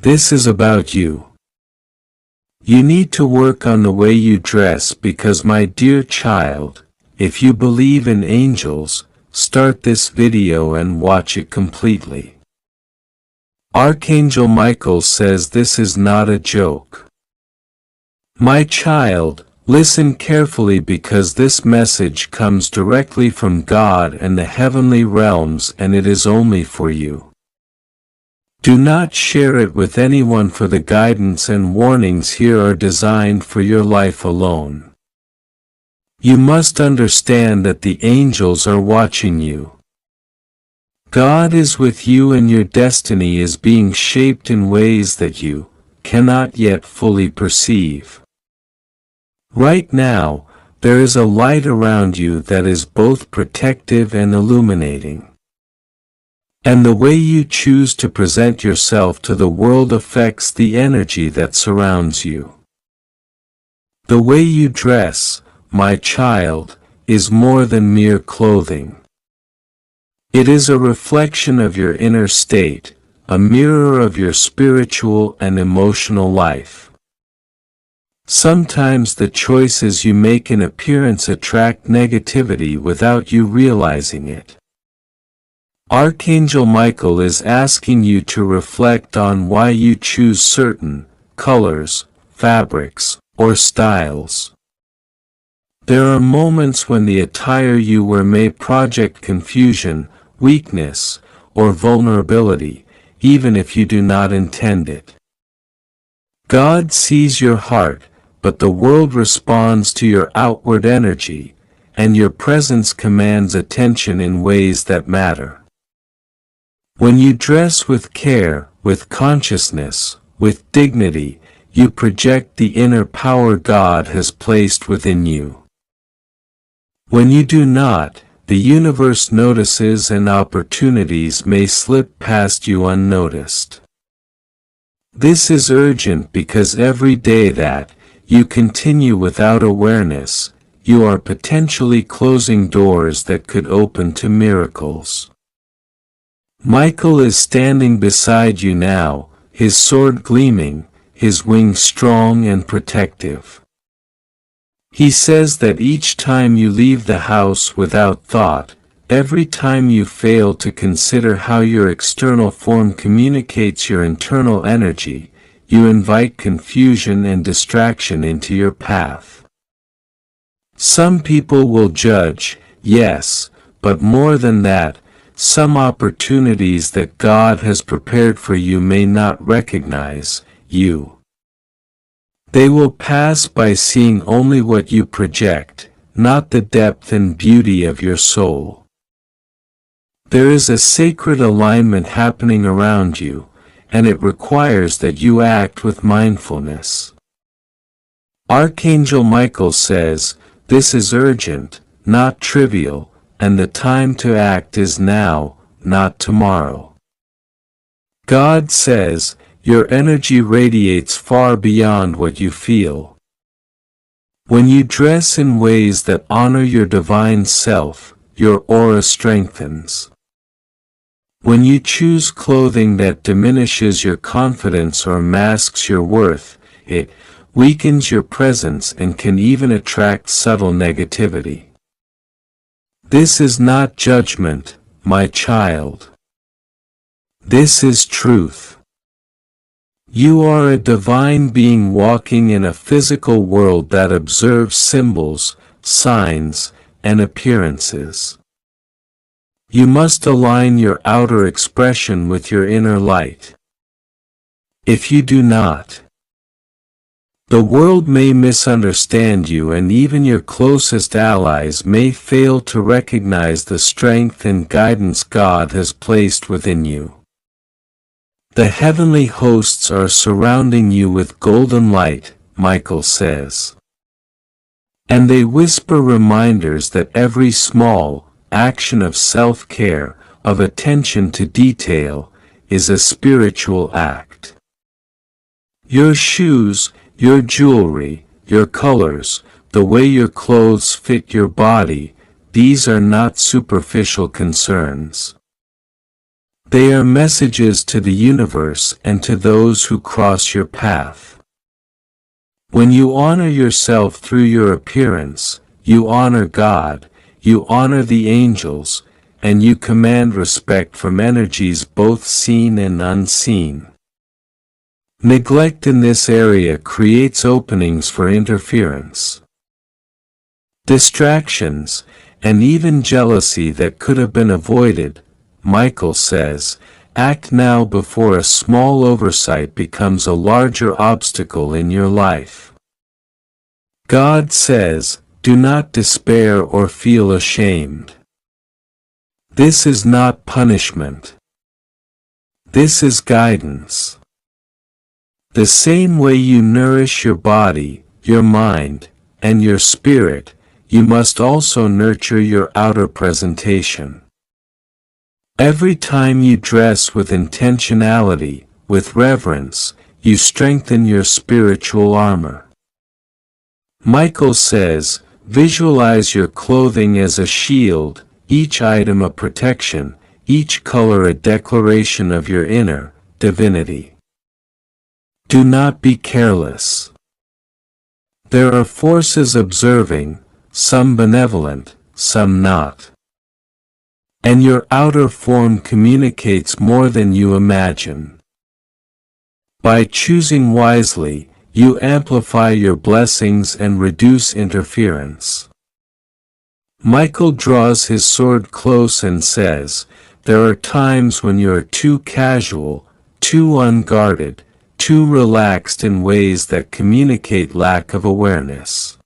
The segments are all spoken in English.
This is about you. You need to work on the way you dress because, my dear child, if you believe in angels, start this video and watch it completely. Archangel Michael says this is not a joke. My child, listen carefully because this message comes directly from God and the heavenly realms, and it is only for you. Do not share it with anyone, for the guidance and warnings here are designed for your life alone. You must understand that the angels are watching you. God is with you and your destiny is being shaped in ways that you cannot yet fully perceive. Right now, there is a light around you that is both protective and illuminating. And the way you choose to present yourself to the world affects the energy that surrounds you. The way you dress, my child, is more than mere clothing. It is a reflection of your inner state, a mirror of your spiritual and emotional life. Sometimes the choices you make in appearance attract negativity without you realizing it. Archangel Michael is asking you to reflect on why you choose certain colors, fabrics, or styles. There are moments when the attire you wear may project confusion, weakness, or vulnerability, even if you do not intend it. God sees your heart, but the world responds to your outward energy, and your presence commands attention in ways that matter. When you dress with care, with consciousness, with dignity, you project the inner power God has placed within you. When you do not, the universe notices and opportunities may slip past you unnoticed. This is urgent because every day that you continue without awareness, you are potentially closing doors that could open to miracles. Michael is standing beside you now, his sword gleaming, his wings strong and protective. He says that each time you leave the house without thought, every time you fail to consider how your external form communicates your internal energy, you invite confusion and distraction into your path. Some people will judge, yes, but more than that, some opportunities that God has prepared for you may not recognize you. They will pass by seeing only what you project, not the depth and beauty of your soul. There is a sacred alignment happening around you, and it requires that you act with mindfulness. Archangel Michael says, this is urgent, not trivial, and the time to act is now, not tomorrow. God says, your energy radiates far beyond what you feel. When you dress in ways that honor your divine self, your aura strengthens. When you choose clothing that diminishes your confidence or masks your worth, it weakens your presence and can even attract subtle negativity. This is not judgment, my child. This is truth. You are a divine being walking in a physical world that observes symbols, signs, and appearances. You must align your outer expression with your inner light. If you do not, the world may misunderstand you, and even your closest allies may fail to recognize the strength and guidance God has placed within you. The heavenly hosts are surrounding you with golden light, Michael says. And they whisper reminders that every small action of self-care, of attention to detail, is a spiritual act. Your shoes, your jewelry, your colors, the way your clothes fit your body, these are not superficial concerns. They are messages to the universe and to those who cross your path. When you honor yourself through your appearance, you honor God, you honor the angels, and you command respect from energies both seen and unseen. Neglect in this area creates openings for interference, distractions, and even jealousy that could have been avoided. Michael says, act now before a small oversight becomes a larger obstacle in your life. God says, do not despair or feel ashamed. This is not punishment. This is guidance. The same way you nourish your body, your mind, and your spirit, you must also nurture your outer presentation. Every time you dress with intentionality, with reverence, you strengthen your spiritual armor. Michael says, visualize your clothing as a shield, each item a protection, each color a declaration of your inner divinity. Do not be careless. There are forces observing, some benevolent, some not. And your outer form communicates more than you imagine. By choosing wisely, you amplify your blessings and reduce interference. Michael draws his sword close and says, there are times when you are too casual, too unguarded, too relaxed in ways that communicate lack of awareness.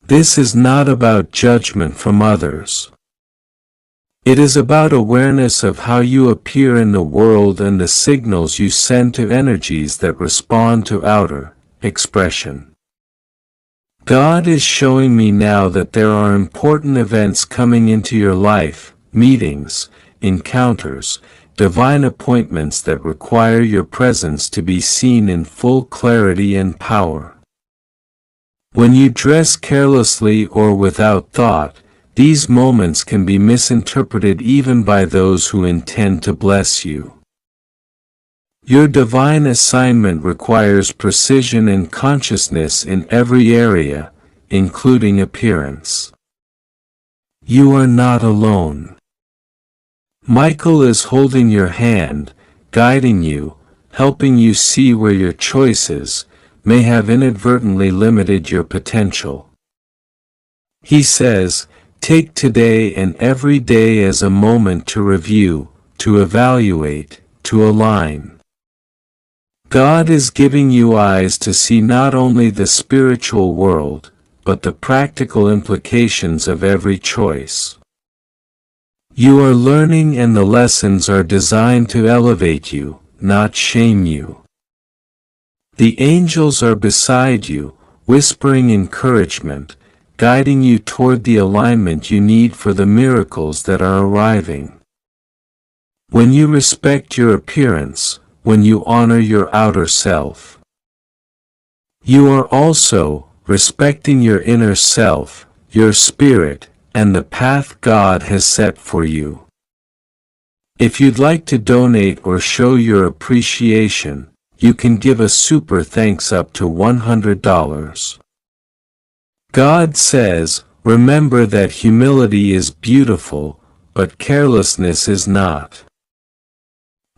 This is not about judgment from others. It is about awareness of how you appear in the world and the signals you send to energies that respond to outer expression. God is showing me now that there are important events coming into your life, meetings, encounters, divine appointments that require your presence to be seen in full clarity and power. When you dress carelessly or without thought, these moments can be misinterpreted even by those who intend to bless you. Your divine assignment requires precision and consciousness in every area, including appearance. You are not alone. Michael is holding your hand, guiding you, helping you see where your choices may have inadvertently limited your potential. He says, take today and every day as a moment to review, to evaluate, to align. God is giving you eyes to see not only the spiritual world, but the practical implications of every choice. You are learning and the lessons are designed to elevate you, not shame you. The angels are beside you, whispering encouragement, guiding you toward the alignment you need for the miracles that are arriving. When you respect your appearance, when you honor your outer self, you are also respecting your inner self, your spirit, and the path God has set for you. If you'd like to donate or show your appreciation, you can give a super thanks up to $100. God says, remember that humility is beautiful, but carelessness is not.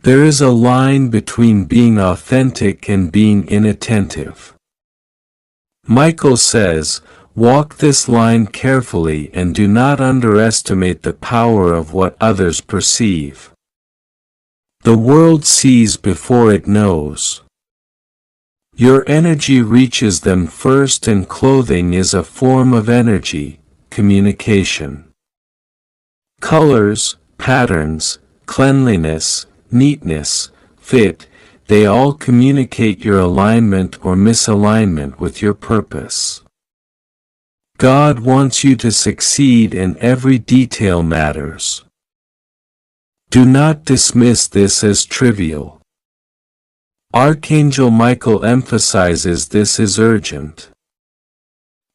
There is a line between being authentic and being inattentive. Michael says, walk this line carefully and do not underestimate the power of what others perceive. The world sees before it knows. Your energy reaches them first, and clothing is a form of energy, communication. Colors, patterns, cleanliness, neatness, fit, they all communicate your alignment or misalignment with your purpose. God wants you to succeed and every detail matters. Do not dismiss this as trivial. Archangel Michael emphasizes this is urgent.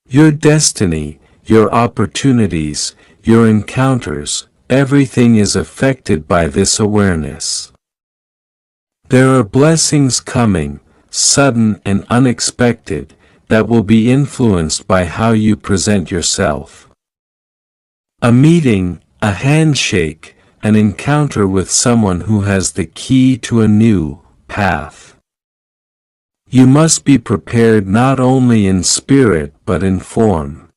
Your destiny, your opportunities, your encounters, everything is affected by this awareness. There are blessings coming, sudden and unexpected, that will be influenced by how you present yourself. A meeting, a handshake, an encounter with someone who has the key to a new path. You must be prepared not only in spirit but in form.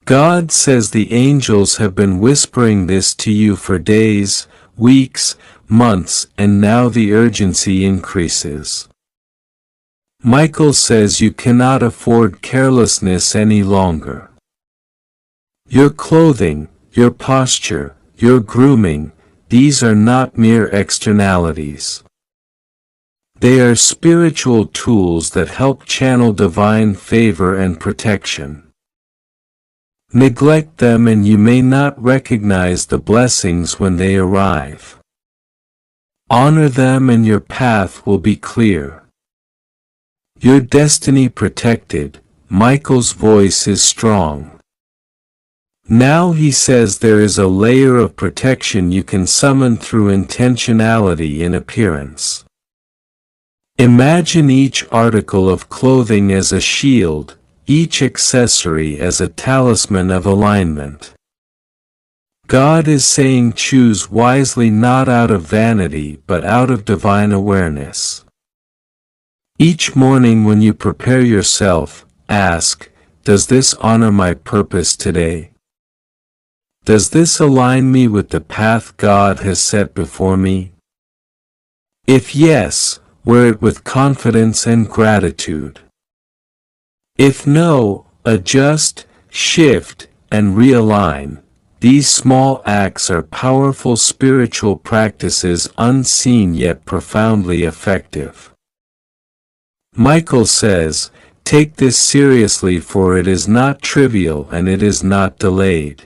God says the angels have been whispering this to you for days, weeks, months, and now the urgency increases. Michael says you cannot afford carelessness any longer. Your clothing, your posture, your grooming, these are not mere externalities. They are spiritual tools that help channel divine favor and protection. Neglect them and you may not recognize the blessings when they arrive. Honor them and your path will be clear. Your destiny protected, Michael's voice is strong. Now he says there is a layer of protection you can summon through intentionality in appearance. Imagine each article of clothing as a shield, each accessory as a talisman of alignment. God is saying choose wisely not out of vanity but out of divine awareness. Each morning when you prepare yourself, ask, does this honor my purpose today? Does this align me with the path God has set before me? If yes, wear it with confidence and gratitude. If no, adjust, shift, and realign. These small acts are powerful spiritual practices unseen yet profoundly effective. Michael says, take this seriously for it is not trivial and it is not delayed.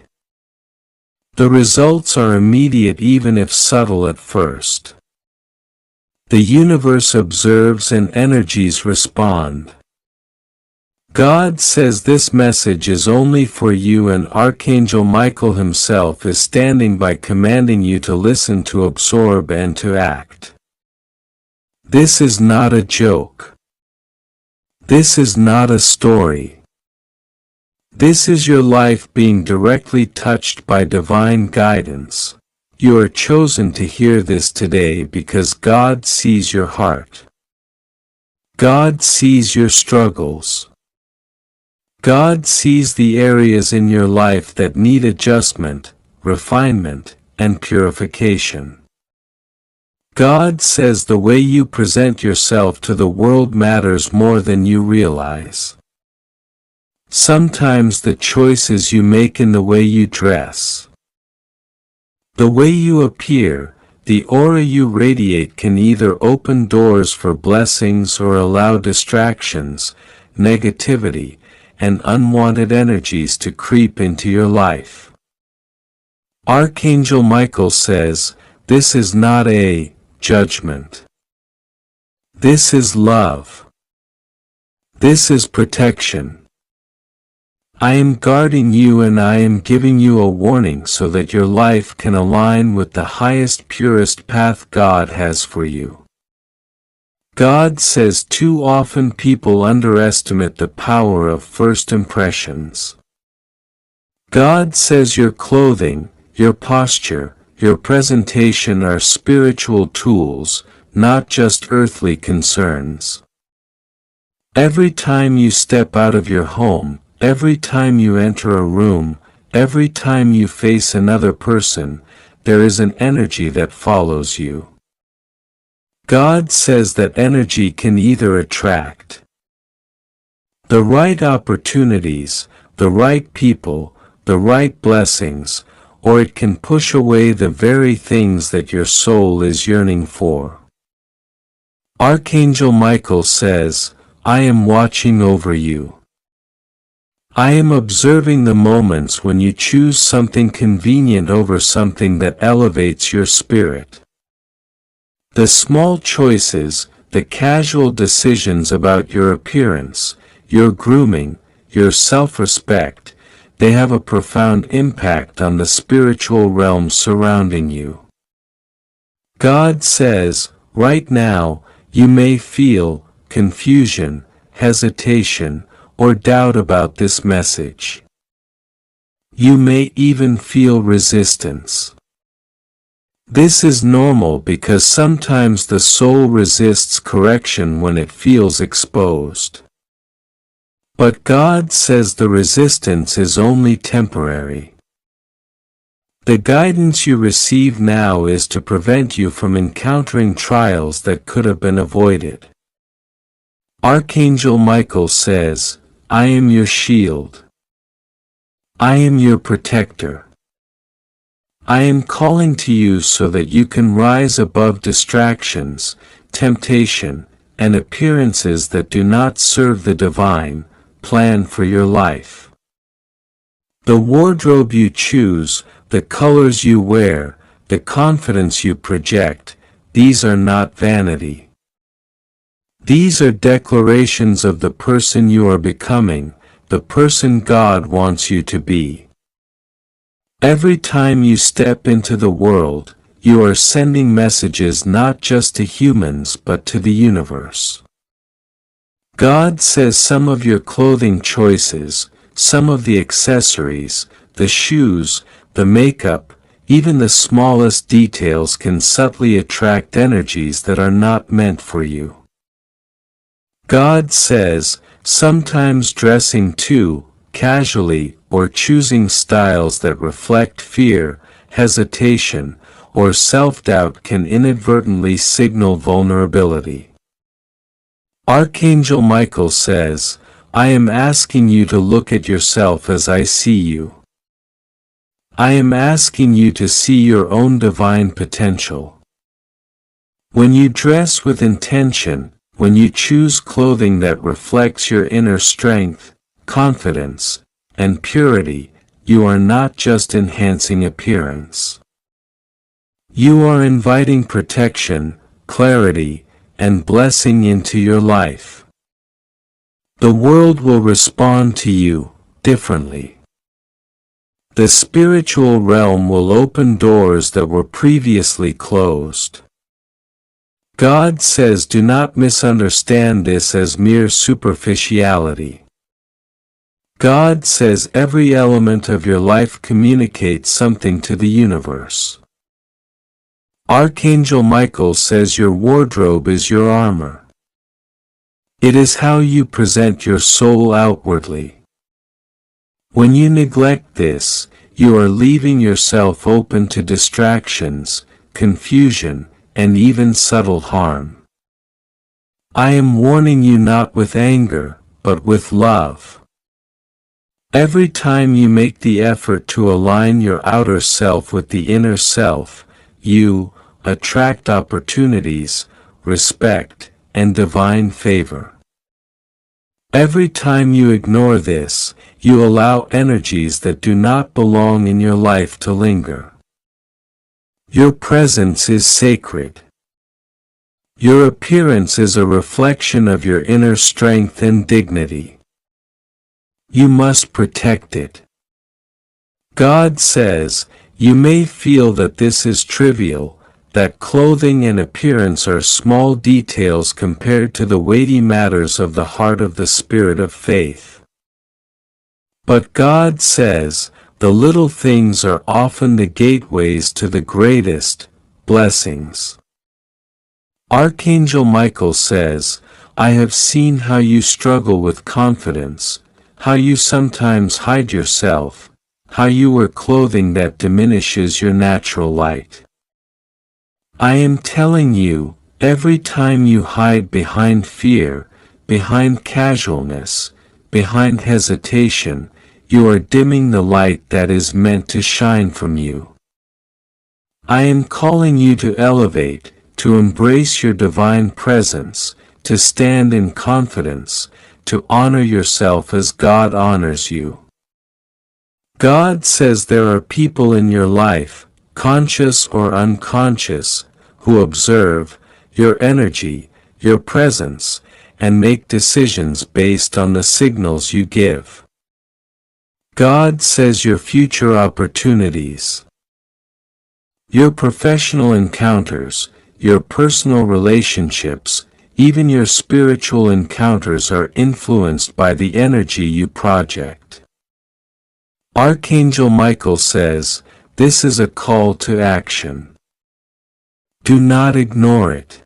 The results are immediate even if subtle at first. The universe observes and energies respond. God says this message is only for you and Archangel Michael himself is standing by commanding you to listen, to absorb and to act. This is not a joke. This is not a story. This is your life being directly touched by divine guidance. You are chosen to hear this today because God sees your heart. God sees your struggles. God sees the areas in your life that need adjustment, refinement, and purification. God says the way you present yourself to the world matters more than you realize. Sometimes the choices you make in the way you dress, the way you appear, the aura you radiate can either open doors for blessings or allow distractions, negativity, and unwanted energies to creep into your life. Archangel Michael says, this is not a judgment. This is love. This is protection. I am guarding you and I am giving you a warning so that your life can align with the highest, purest path God has for you. God says too often people underestimate the power of first impressions. God says your clothing, your posture, your presentation are spiritual tools, not just earthly concerns. Every time you step out of your home, every time you enter a room, every time you face another person, there is an energy that follows you. God says that energy can either attract the right opportunities, the right people, the right blessings, or it can push away the very things that your soul is yearning for. Archangel Michael says, I am watching over you. I am observing the moments when you choose something convenient over something that elevates your spirit. The small choices, the casual decisions about your appearance, your grooming, your self-respect, they have a profound impact on the spiritual realm surrounding you. God says, right now, you may feel confusion, hesitation, or doubt about this message. You may even feel resistance. This is normal because sometimes the soul resists correction when it feels exposed. But God says the resistance is only temporary. The guidance you receive now is to prevent you from encountering trials that could have been avoided. Archangel Michael says, I am your shield. I am your protector. I am calling to you so that you can rise above distractions, temptation, and appearances that do not serve the divine plan for your life. The wardrobe you choose, the colors you wear, the confidence you project, these are not vanity. These are declarations of the person you are becoming, the person God wants you to be. Every time you step into the world, you are sending messages not just to humans but to the universe. God says some of your clothing choices, some of the accessories, the shoes, the makeup, even the smallest details can subtly attract energies that are not meant for you. God says, sometimes dressing too casually or choosing styles that reflect fear, hesitation, or self-doubt can inadvertently signal vulnerability. Archangel Michael says, I am asking you to look at yourself as I see you. I am asking you to see your own divine potential. When you dress with intention, when you choose clothing that reflects your inner strength, confidence, and purity, you are not just enhancing appearance. You are inviting protection, clarity, and blessing into your life. The world will respond to you differently. The spiritual realm will open doors that were previously closed. God says do not misunderstand this as mere superficiality. God says every element of your life communicates something to the universe. Archangel Michael says your wardrobe is your armor. It is how you present your soul outwardly. When you neglect this, you are leaving yourself open to distractions, confusion, and even subtle harm. I am warning you not with anger, but with love. Every time you make the effort to align your outer self with the inner self, you attract opportunities, respect, and divine favor. Every time you ignore this, you allow energies that do not belong in your life to linger. Your presence is sacred. Your appearance is a reflection of your inner strength and dignity. You must protect it. God says, you may feel that this is trivial, that clothing and appearance are small details compared to the weighty matters of the heart of the spirit of faith. But God says, the little things are often the gateways to the greatest blessings. Archangel Michael says, I have seen how you struggle with confidence, how you sometimes hide yourself, how you wear clothing that diminishes your natural light. I am telling you, every time you hide behind fear, behind casualness, behind hesitation, you are dimming the light that is meant to shine from you. I am calling you to elevate, to embrace your divine presence, to stand in confidence, to honor yourself as God honors you. God says there are people in your life, conscious or unconscious, who observe your energy, your presence, and make decisions based on the signals you give. God says your future opportunities, your professional encounters, your personal relationships, even your spiritual encounters are influenced by the energy you project. Archangel Michael says, this is a call to action. Do not ignore it.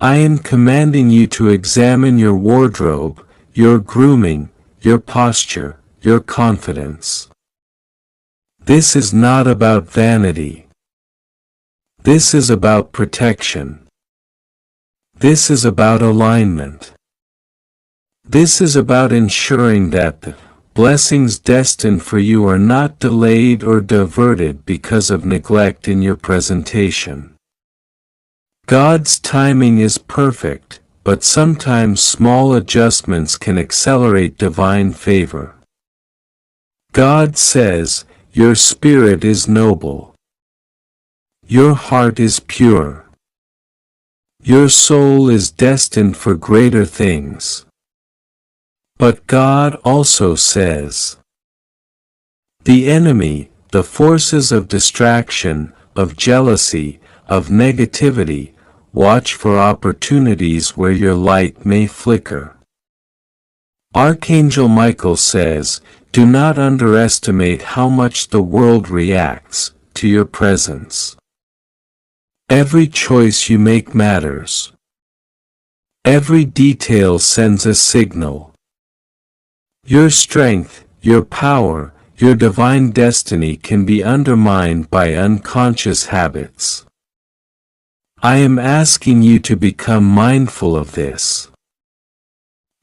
I am commanding you to examine your wardrobe, your grooming, your posture, your confidence. This is not about vanity. This is about protection. This is about alignment. This is about ensuring that the blessings destined for you are not delayed or diverted because of neglect in your presentation. God's timing is perfect, but sometimes small adjustments can accelerate divine favor. God says, your spirit is noble. Your heart is pure. Your soul is destined for greater things. But God also says, the enemy, the forces of distraction, of jealousy, of negativity, watch for opportunities where your light may flicker. Archangel Michael says, do not underestimate how much the world reacts to your presence. Every choice you make matters. Every detail sends a signal. Your strength, your power, your divine destiny can be undermined by unconscious habits. I am asking you to become mindful of this.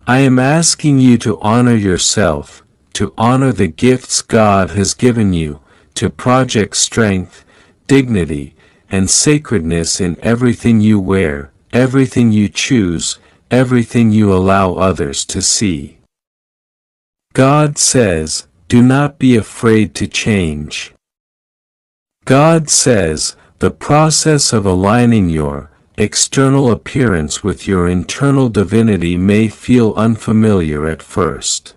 I am asking you to honor yourself, to honor the gifts God has given you, to project strength, dignity, and sacredness in everything you wear, everything you choose, everything you allow others to see. God says, do not be afraid to change. God says, the process of aligning your external appearance with your internal divinity may feel unfamiliar at first.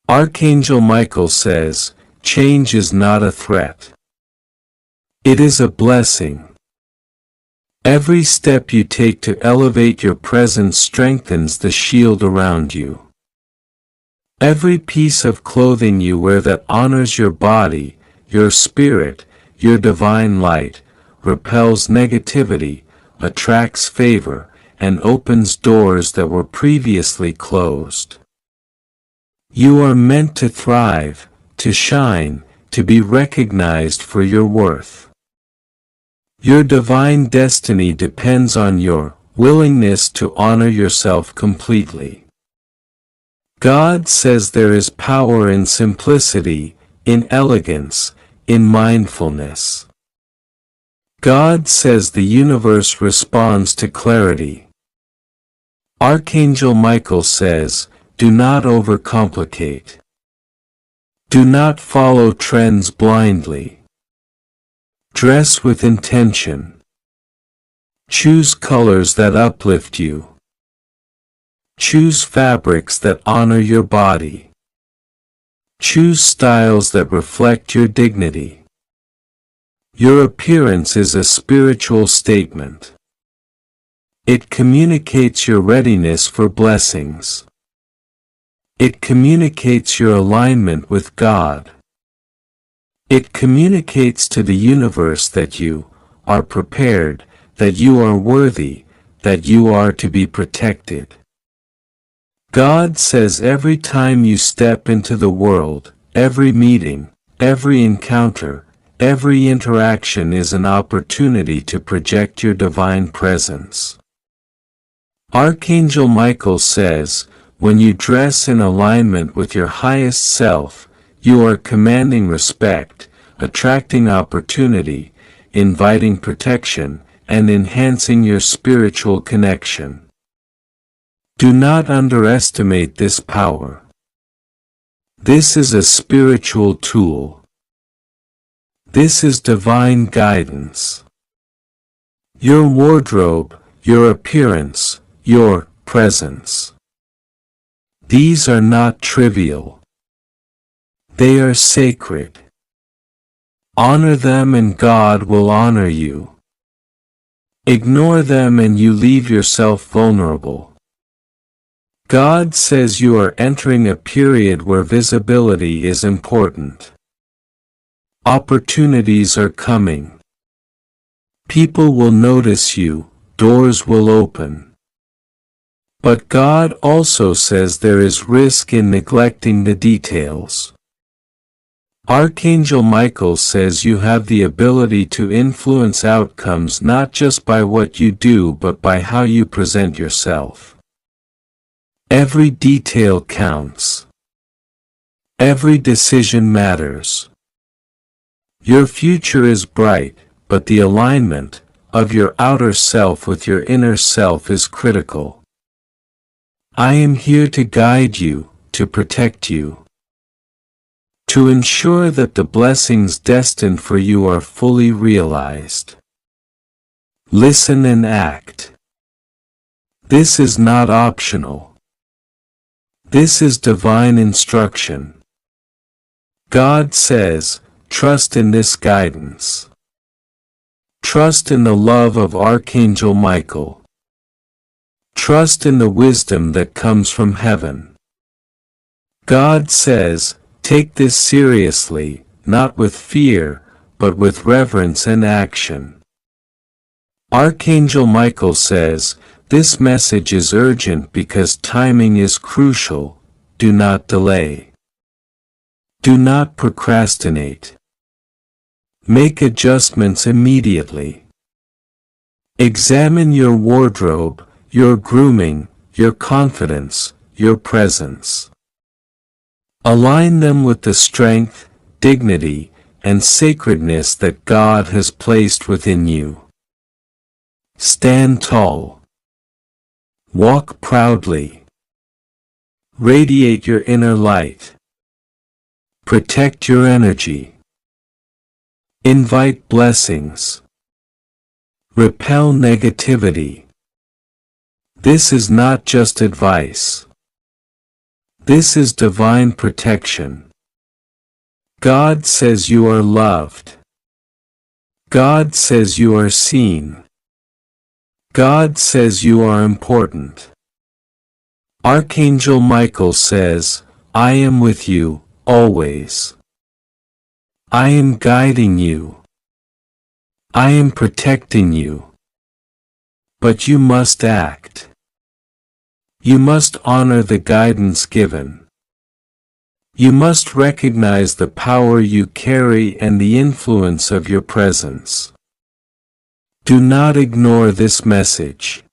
Archangel Michael says, change is not a threat. It is a blessing. Every step you take to elevate your presence strengthens the shield around you. Every piece of clothing you wear that honors your body, your spirit, your divine light, repels negativity, attracts favor, and opens doors that were previously closed. You are meant to thrive, to shine, to be recognized for your worth. Your divine destiny depends on your willingness to honor yourself completely. God says there is power in simplicity, in elegance, in mindfulness. God says the universe responds to clarity. Archangel Michael says, do not overcomplicate. Do not follow trends blindly. Dress with intention. Choose colors that uplift you. Choose fabrics that honor your body. Choose styles that reflect your dignity. Your appearance is a spiritual statement. It communicates your readiness for blessings. It communicates your alignment with God. It communicates to the universe that you are prepared, that you are worthy, that you are to be protected. God says every time you step into the world, every meeting, every encounter, every interaction is an opportunity to project your divine presence. Archangel Michael says, when you dress in alignment with your highest self, you are commanding respect, attracting opportunity, inviting protection, and enhancing your spiritual connection. Do not underestimate this power. This is a spiritual tool. This is divine guidance. Your wardrobe, your appearance, your presence. These are not trivial. They are sacred. Honor them and God will honor you. Ignore them and you leave yourself vulnerable. God says you are entering a period where visibility is important. Opportunities are coming. People will notice you, doors will open. But God also says there is risk in neglecting the details. Archangel Michael says you have the ability to influence outcomes not just by what you do but by how you present yourself. Every detail counts. Every decision matters. Your future is bright, but the alignment of your outer self with your inner self is critical. I am here to guide you, to protect you, to ensure that the blessings destined for you are fully realized. Listen and act. This is not optional. This is divine instruction. God says, trust in this guidance. Trust in the love of Archangel Michael. Trust in the wisdom that comes from heaven. God says, take this seriously, not with fear, but with reverence and action. Archangel Michael says, this message is urgent because timing is crucial. Do not delay. Do not procrastinate. Make adjustments immediately. Examine your wardrobe, your grooming, your confidence, your presence. Align them with the strength, dignity, and sacredness that God has placed within you. Stand tall. Walk proudly. Radiate your inner light. Protect your energy. Invite blessings. Repel negativity. This is not just advice. This is divine protection. God says you are loved. God says you are seen. God says you are important. Archangel Michael says, I am with you, always. I am guiding you. I am protecting you. But you must act. You must honor the guidance given. You must recognize the power you carry and the influence of your presence. Do not ignore this message.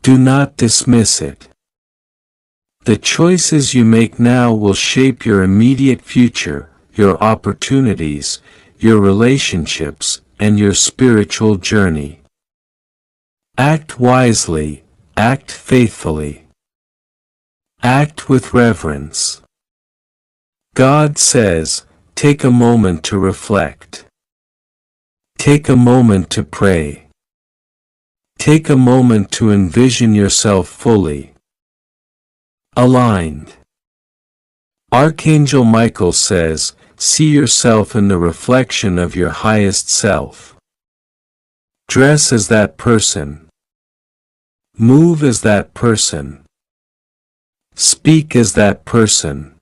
Do not dismiss it. The choices you make now will shape your immediate future, your opportunities, your relationships, and your spiritual journey. Act wisely, act faithfully. Act with reverence. God says, take a moment to reflect. Take a moment to pray. Take a moment to envision yourself fully aligned. Archangel Michael says, see yourself in the reflection of your highest self. Dress as that person. Move as that person. Speak as that person.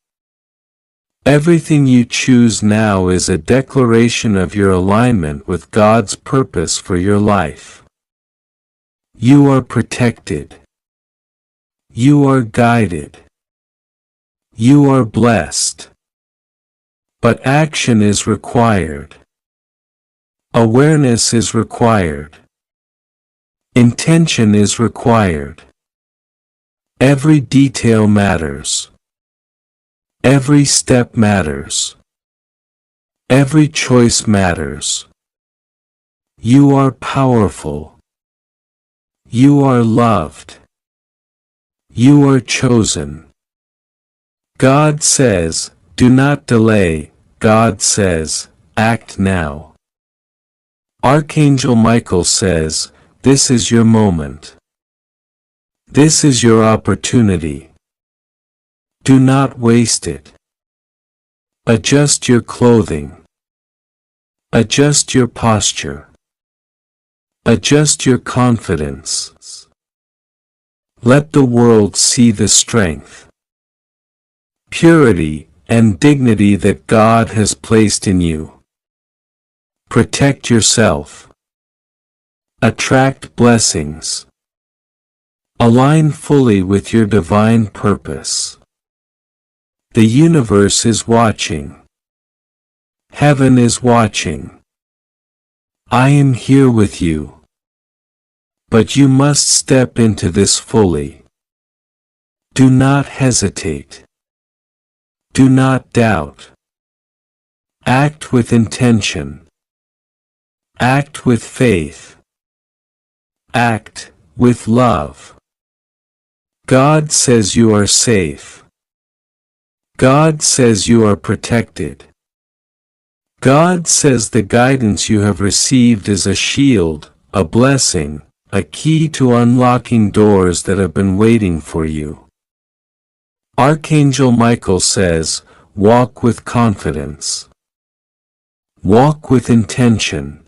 Everything you choose now is a declaration of your alignment with God's purpose for your life. You are protected. You are guided. You are blessed. But action is required. Awareness is required. Intention is required. Every detail matters. Every step matters. Every choice matters. You are powerful. You are loved. You are chosen. God says, do not delay. God says, act now. Archangel Michael says, this is your moment. This is your opportunity. Do not waste it. Adjust your clothing. Adjust your posture. Adjust your confidence. Let the world see the strength, purity, and dignity that God has placed in you. Protect yourself. Attract blessings. Align fully with your divine purpose. The universe is watching. Heaven is watching. I am here with you. But you must step into this fully. Do not hesitate. Do not doubt. Act with intention. Act with faith. Act with love. God says you are safe. God says you are protected. God says the guidance you have received is a shield, a blessing, a key to unlocking doors that have been waiting for you. Archangel Michael says, walk with confidence. Walk with intention.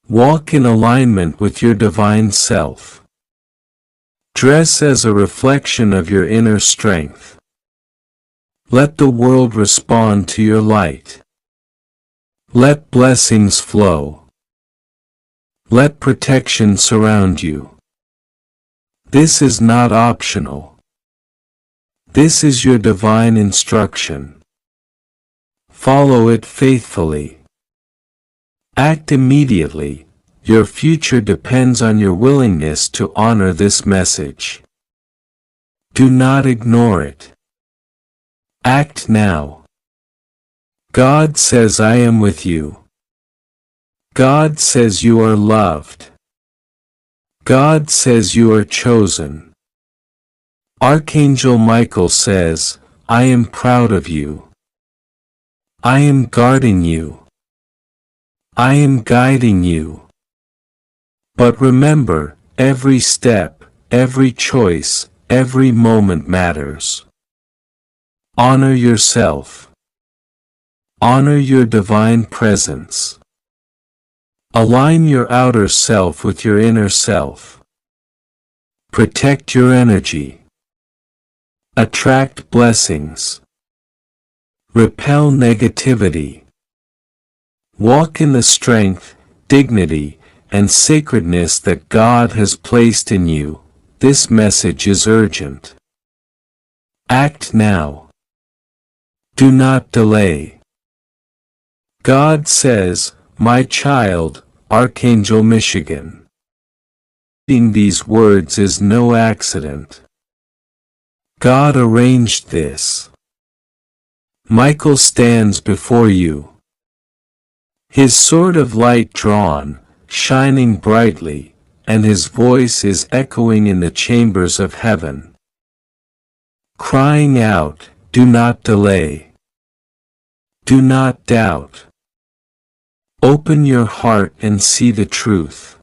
Walk in alignment with your divine self. Dress as a reflection of your inner strength. Let the world respond to your light. Let blessings flow. Let protection surround you. This is not optional. This is your divine instruction. Follow it faithfully. Act immediately. Your future depends on your willingness to honor this message. Do not ignore it. Act now. God says I am with you. God says you are loved. God says you are chosen. Archangel Michael says, I am proud of you. I am guarding you. I am guiding you. But remember, every step, every choice, every moment matters. Honor yourself. Honor your divine presence. Align your outer self with your inner self. Protect your energy. Attract blessings. Repel negativity. Walk in the strength, dignity, and sacredness that God has placed in you. This message is urgent. Act now. Do not delay. God says, my child, Archangel Michigan. Reading these words is no accident. God arranged this. Michael stands before you. His sword of light drawn, shining brightly, and his voice is echoing in the chambers of heaven. Crying out, do not delay. Do not doubt. Open your heart and see the truth.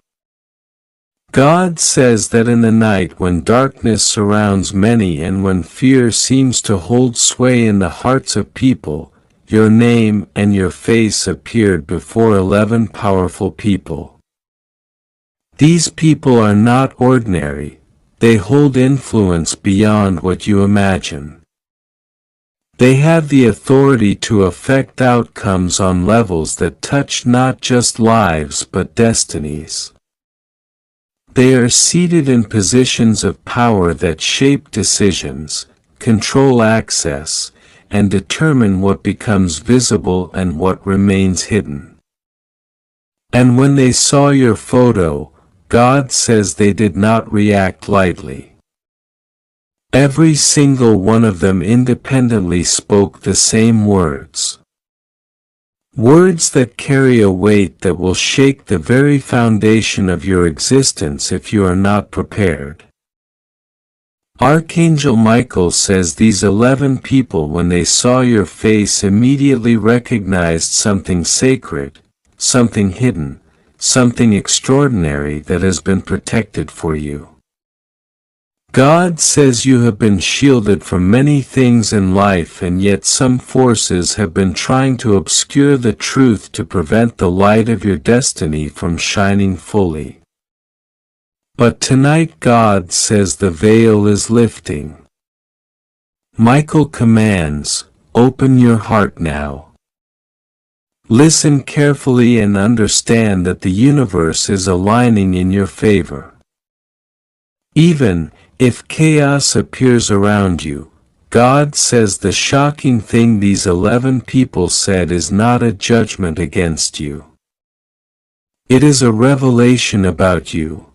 God says that in the night when darkness surrounds many and when fear seems to hold sway in the hearts of people, your name and your face appeared before 11 powerful people. These people are not ordinary, they hold influence beyond what you imagine. They have the authority to affect outcomes on levels that touch not just lives but destinies. They are seated in positions of power that shape decisions, control access, and determine what becomes visible and what remains hidden. And when they saw your photo, God says they did not react lightly. Every single one of them independently spoke the same words. Words that carry a weight that will shake the very foundation of your existence if you are not prepared. Archangel Michael says these 11 people, when they saw your face, immediately recognized something sacred, something hidden, something extraordinary that has been protected for you. God says you have been shielded from many things in life, and yet some forces have been trying to obscure the truth to prevent the light of your destiny from shining fully. But tonight God says the veil is lifting. Michael commands, open your heart now. Listen carefully and understand that the universe is aligning in your favor. Even if chaos appears around you, God says the shocking thing these 11 people said is not a judgment against you. It is a revelation about you.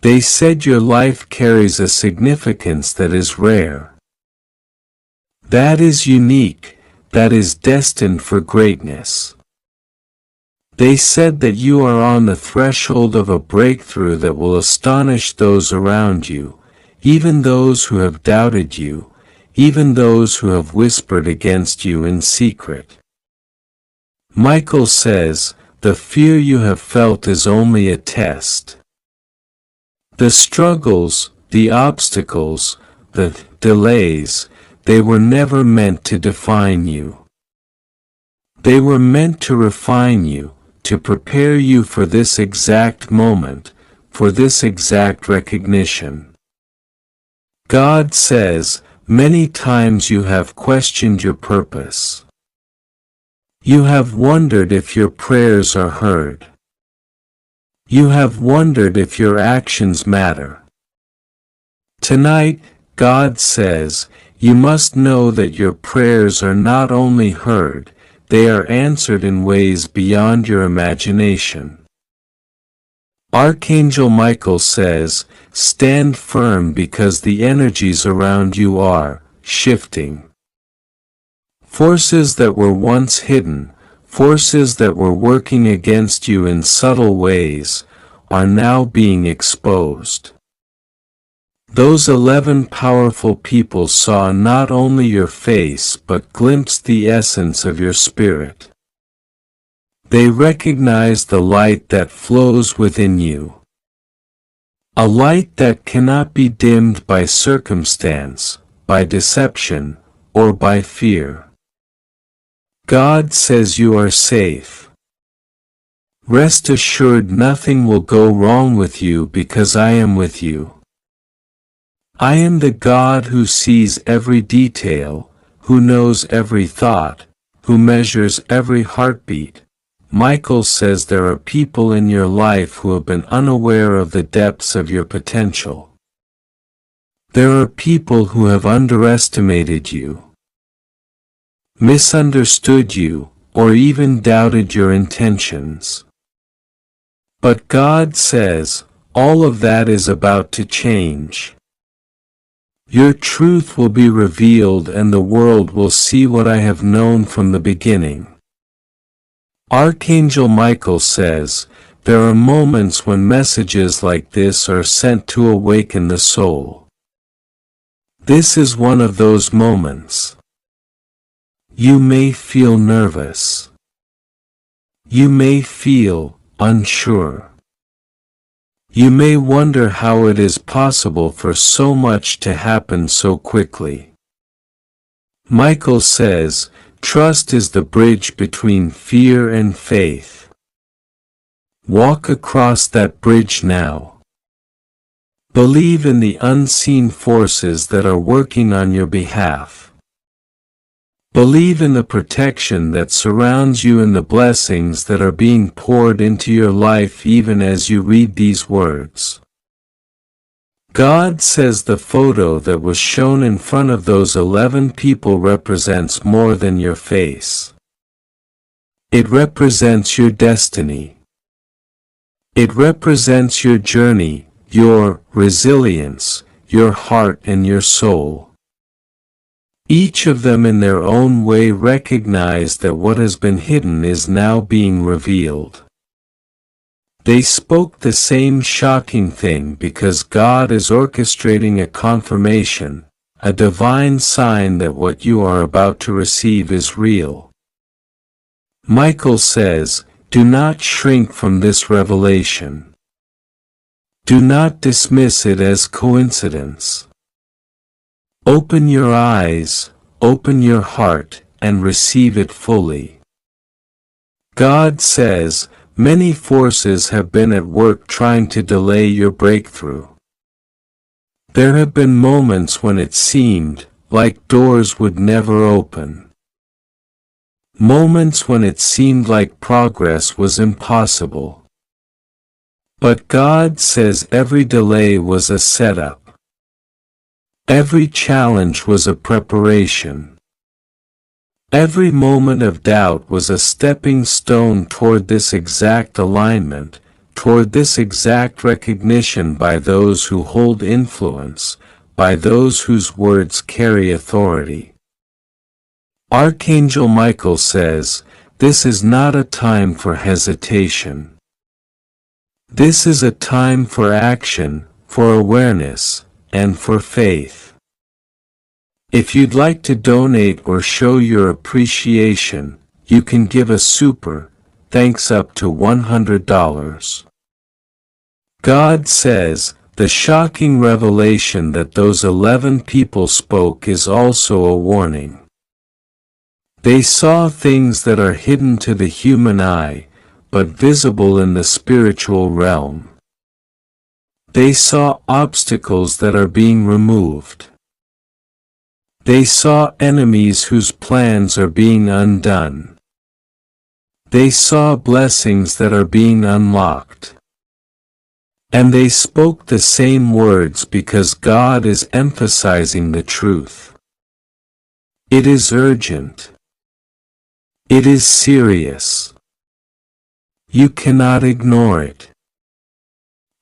They said your life carries a significance that is rare. That is unique, that is destined for greatness. They said that you are on the threshold of a breakthrough that will astonish those around you, even those who have doubted you, even those who have whispered against you in secret. Michael says, the fear you have felt is only a test. The struggles, the obstacles, the delays, they were never meant to define you. They were meant to refine you, to prepare you for this exact moment, for this exact recognition. God says, many times you have questioned your purpose. You have wondered if your prayers are heard. You have wondered if your actions matter. Tonight, God says, you must know that your prayers are not only heard, they are answered in ways beyond your imagination. Archangel Michael says, stand firm because the energies around you are shifting. Forces that were once hidden, forces that were working against you in subtle ways, are now being exposed. Those 11 powerful people saw not only your face but glimpsed the essence of your spirit. They recognized the light that flows within you. A light that cannot be dimmed by circumstance, by deception, or by fear. God says you are safe. Rest assured nothing will go wrong with you because I am with you. I am the God who sees every detail, who knows every thought, who measures every heartbeat. Michael says there are people in your life who have been unaware of the depths of your potential. There are people who have underestimated you, misunderstood you, or even doubted your intentions. But God says, all of that is about to change. Your truth will be revealed and the world will see what I have known from the beginning. Archangel Michael says, there are moments when messages like this are sent to awaken the soul. This is one of those moments. You may feel nervous. You may feel unsure. You may wonder how it is possible for so much to happen so quickly. Michael says, trust is the bridge between fear and faith. Walk across that bridge now. Believe in the unseen forces that are working on your behalf. Believe in the protection that surrounds you and the blessings that are being poured into your life even as you read these words. God says the photo that was shown in front of those 11 people represents more than your face. It represents your destiny. It represents your journey, your resilience, your heart and your soul. Each of them in their own way recognize that what has been hidden is now being revealed. They spoke the same shocking thing because God is orchestrating a confirmation, a divine sign that what you are about to receive is real. Michael says, do not shrink from this revelation. Do not dismiss it as coincidence. Open your eyes, open your heart, and receive it fully. God says, many forces have been at work trying to delay your breakthrough. There have been moments when it seemed like doors would never open. Moments when it seemed like progress was impossible. But God says every delay was a setup. Every challenge was a preparation. Every moment of doubt was a stepping stone toward this exact alignment, toward this exact recognition by those who hold influence, by those whose words carry authority. Archangel Michael says, this is not a time for hesitation. This is a time for action, for awareness, and for faith. If you'd like to donate or show your appreciation, you can give a super thanks up to $100. God says, the shocking revelation that those 11 people spoke is also a warning. They saw things that are hidden to the human eye, but visible in the spiritual realm. They saw obstacles that are being removed. They saw enemies whose plans are being undone. They saw blessings that are being unlocked. And they spoke the same words because God is emphasizing the truth. It is urgent. It is serious. You cannot ignore it.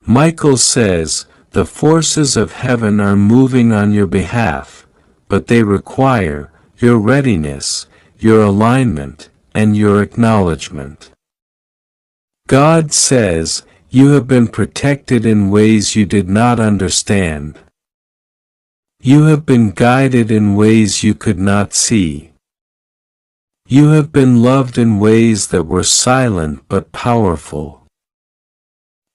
Michael says, the forces of heaven are moving on your behalf, but they require your readiness, your alignment, and your acknowledgement. God says, you have been protected in ways you did not understand. You have been guided in ways you could not see. You have been loved in ways that were silent but powerful.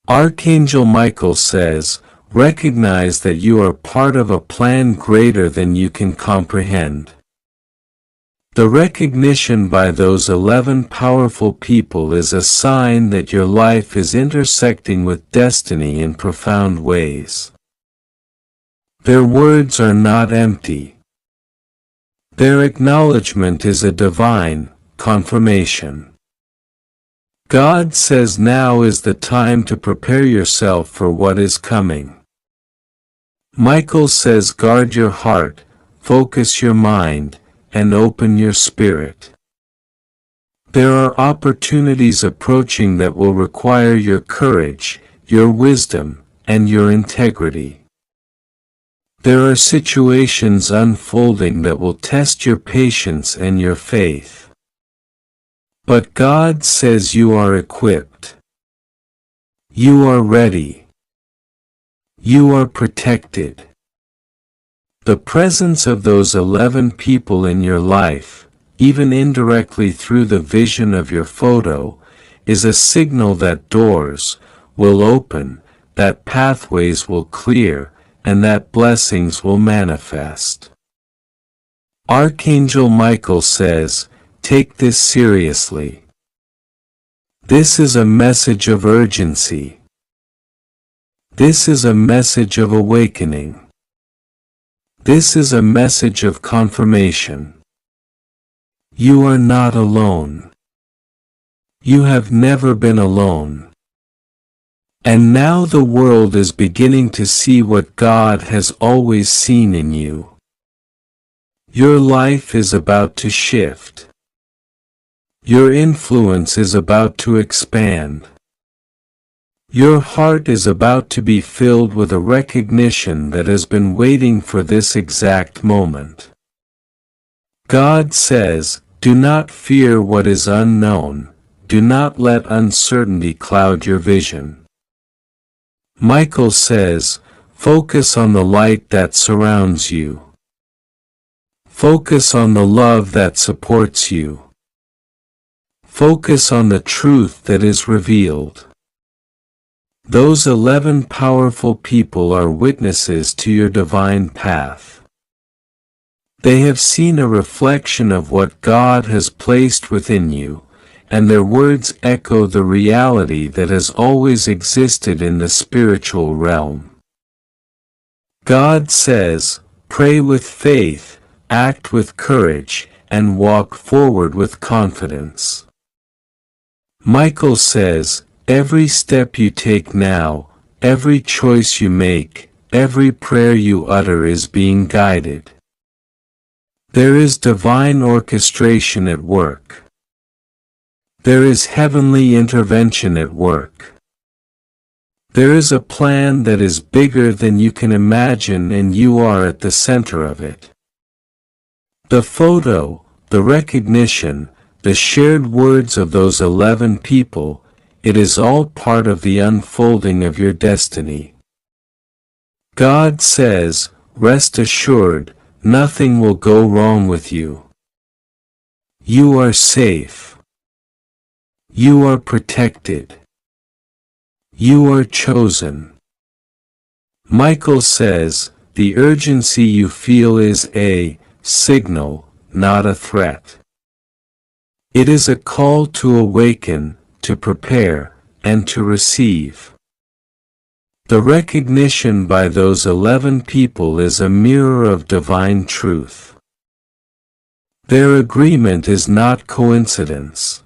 Archangel Michael says, recognize that you are part of a plan greater than you can comprehend. The recognition by those 11 powerful people is a sign that your life is intersecting with destiny in profound ways. Their words are not empty. Their acknowledgement is a divine confirmation. God says now is the time to prepare yourself for what is coming. Michael says guard your heart, focus your mind, and open your spirit. There are opportunities approaching that will require your courage, your wisdom, and your integrity. There are situations unfolding that will test your patience and your faith. But God says you are equipped. You are ready. You are protected. The presence of those 11 people in your life, even indirectly through the vision of your photo, is a signal that doors will open, that pathways will clear, and that blessings will manifest. Archangel Michael says, take this seriously. This is a message of urgency. This is a message of awakening. This is a message of confirmation. You are not alone. You have never been alone. And now the world is beginning to see what God has always seen in you. Your life is about to shift. Your influence is about to expand. Your heart is about to be filled with a recognition that has been waiting for this exact moment. God says, do not fear what is unknown, do not let uncertainty cloud your vision. Michael says, focus on the light that surrounds you. Focus on the love that supports you. Focus on the truth that is revealed. Those 11 powerful people are witnesses to your divine path. They have seen a reflection of what God has placed within you, and their words echo the reality that has always existed in the spiritual realm. God says, pray with faith, act with courage, and walk forward with confidence. Michael says, every step you take now, every choice you make, every prayer you utter is being guided. There is divine orchestration at work. There is heavenly intervention at work. There is a plan that is bigger than you can imagine, and you are at the center of it. The photo, the recognition, the shared words of those 11 people, it is all part of the unfolding of your destiny. God says, rest assured, nothing will go wrong with you. You are safe. You are protected. You are chosen. Michael says, the urgency you feel is a signal, not a threat. It is a call to awaken, to prepare, and to receive. The recognition by those 11 people is a mirror of divine truth. Their agreement is not coincidence.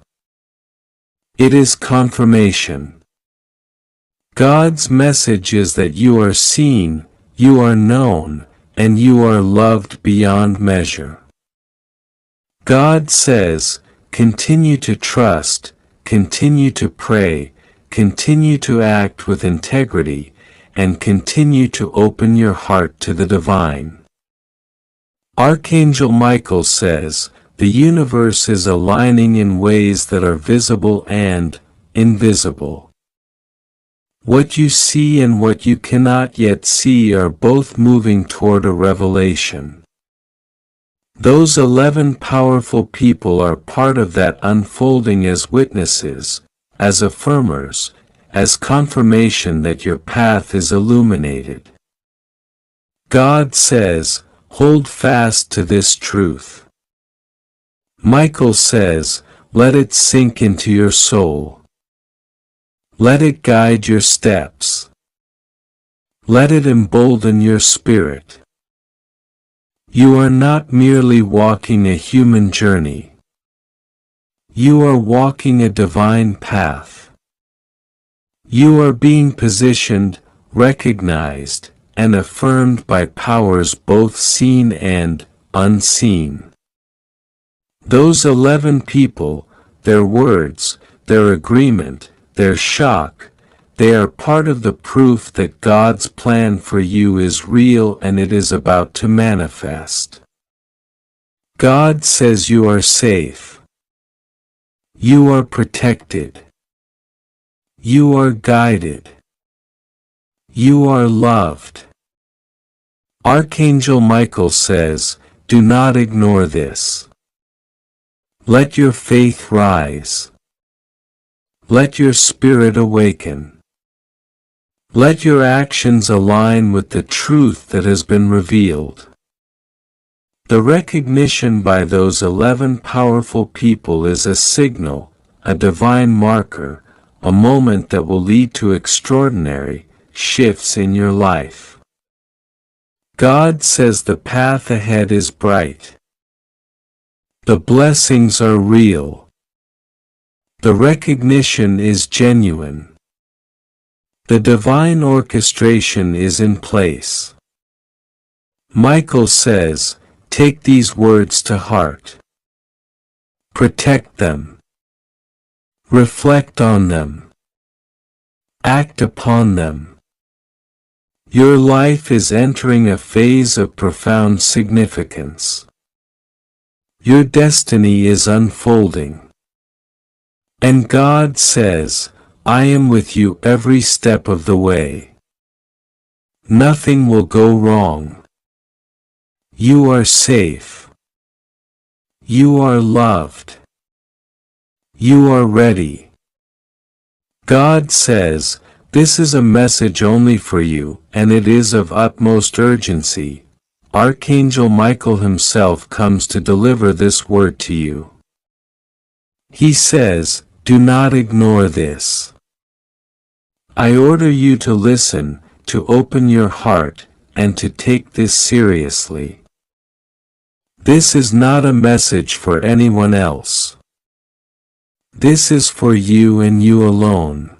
It is confirmation. God's message is that you are seen, you are known, and you are loved beyond measure. God says, continue to trust, continue to pray, continue to act with integrity, and continue to open your heart to the divine. Archangel Michael says, the universe is aligning in ways that are visible and invisible. What you see and what you cannot yet see are both moving toward a revelation. Those 11 powerful people are part of that unfolding as witnesses, as affirmers, as confirmation that your path is illuminated. God says, hold fast to this truth. Michael says, let it sink into your soul. Let it guide your steps. Let it embolden your spirit. You are not merely walking a human journey. You are walking a divine path. You are being positioned, recognized, and affirmed by powers both seen and unseen. Those 11 people, their words, their agreement, their shock, they are part of the proof that God's plan for you is real and it is about to manifest. God says you are safe. You are protected. You are guided. You are loved. Archangel Michael says, do not ignore this. Let your faith rise. Let your spirit awaken. Let your actions align with the truth that has been revealed. The recognition by those 11 powerful people is a signal, a divine marker, a moment that will lead to extraordinary shifts in your life. God says the path ahead is bright. The blessings are real. The recognition is genuine. The divine orchestration is in place. Michael says, take these words to heart. Protect them. Reflect on them. Act upon them. Your life is entering a phase of profound significance. Your destiny is unfolding. And God says, I am with you every step of the way. Nothing will go wrong. You are safe. You are loved. You are ready. God says, This is a message only for you, and it is of utmost urgency. Archangel Michael himself comes to deliver this word to you. He says, do not ignore this. I order you to listen, to open your heart, and to take this seriously. This is not a message for anyone else. This is for you and you alone.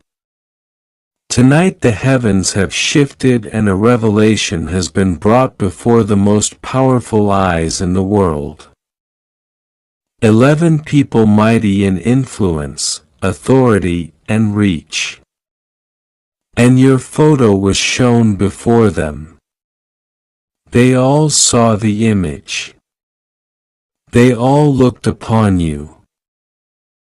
Tonight the heavens have shifted and a revelation has been brought before the most powerful eyes in the world. 11 people mighty in influence, authority, and reach. And your photo was shown before them. They all saw the image. They all looked upon you.